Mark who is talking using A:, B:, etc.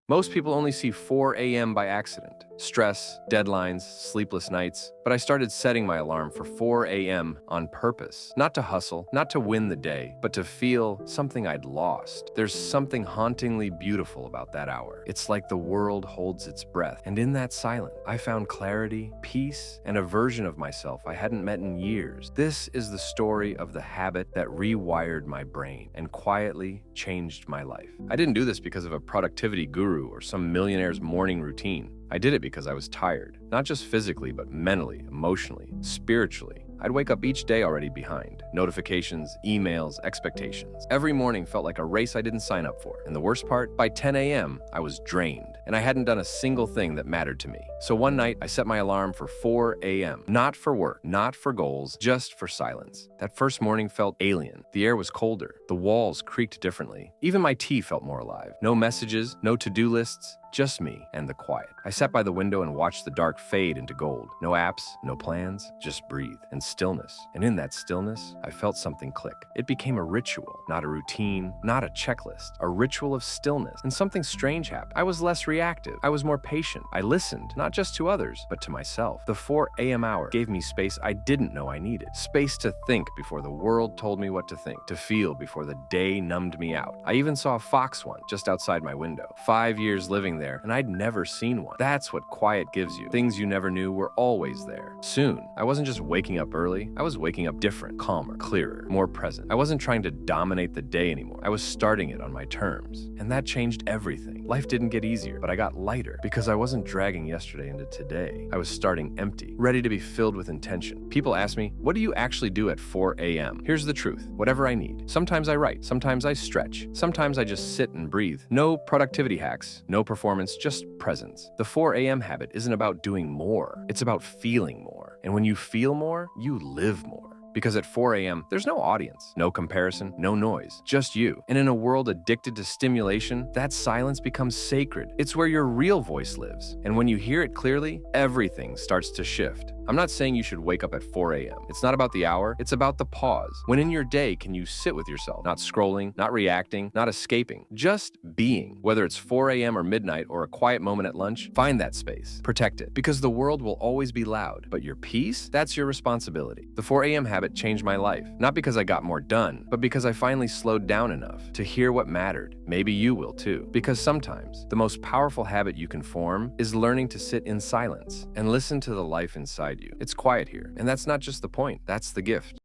A: Most people only see 4 a.m. by accident. Stress, deadlines, sleepless nights. But I started setting my alarm for 4 a.m. on purpose. Not to hustle, not to win the day, but to feel something I'd lost. There's something hauntingly beautiful about that hour. It's like the world holds its breath. And in that silence, I found clarity, peace, and a version of myself I hadn't met in years. This is the story of the habit that rewired my brain and quietly changed my life. I didn't do this because of a productivity guru or some millionaire's morning routine. I did it because I was tired, not just physically, but mentally, emotionally, spiritually. I'd wake up each day already behind. Notifications, emails, expectations. Every morning felt like a race I didn't sign up for. And the worst part, by 10 a.m., I was drained, and I hadn't done a single thing that mattered to me. So one night, I set my alarm for 4 a.m. Not for work, not for goals, just for silence. That first morning felt alien. The air was colder. The walls creaked differently. Even my tea felt more alive. No messages, no to-do lists, just me and the quiet. I sat by the window and watched the dark fade into gold. No apps, no plans, just breathe and stillness. And in that stillness, I felt something click. It became a ritual, not a routine, not a checklist, a ritual of stillness. And something strange happened. I was less reactive. I was more patient. I listened, not just to others, but to myself. The 4 a.m. hour gave me space I didn't know I needed. Space to think before the world told me what to think, to feel before the day numbed me out. I even saw a fox once just outside my window. 5 years living there, and I'd never seen one. That's what quiet gives you. Things you never knew were always there. Soon, I wasn't just waking up early, I was waking up different, calmer, clearer, more present. I wasn't trying to dominate the day anymore. I was starting it on my terms. And that changed everything. Life didn't get easier, but I got lighter because I wasn't dragging yesterday into today. I was starting empty, ready to be filled with intention. People ask me, what do you actually do at 4 a.m.? Here's the truth. Whatever I need. Sometimes I write. Sometimes I stretch. Sometimes I just sit and breathe. No productivity hacks, no performance, just presence. The 4 a.m. habit isn't about doing more. It's about feeling more. And when you feel more, you live more. Because at 4 a.m., there's no audience, no comparison, no noise, just you. And in a world addicted to stimulation, that silence becomes sacred. It's where your real voice lives. And when you hear it clearly, everything starts to shift. I'm not saying you should wake up at 4 a.m. It's not about the hour, it's about the pause. When in your day can you sit with yourself, not scrolling, not reacting, not escaping, just being. Whether it's 4 a.m. or midnight or a quiet moment at lunch, find that space. Protect it, because the world will always be loud. But your peace, that's your responsibility. The 4 a.m. habit changed my life, not because I got more done, but because I finally slowed down enough to hear what mattered. Maybe you will too. Because sometimes the most powerful habit you can form is learning to sit in silence and listen to the life inside you. It's quiet here, and that's not just the point, that's the gift.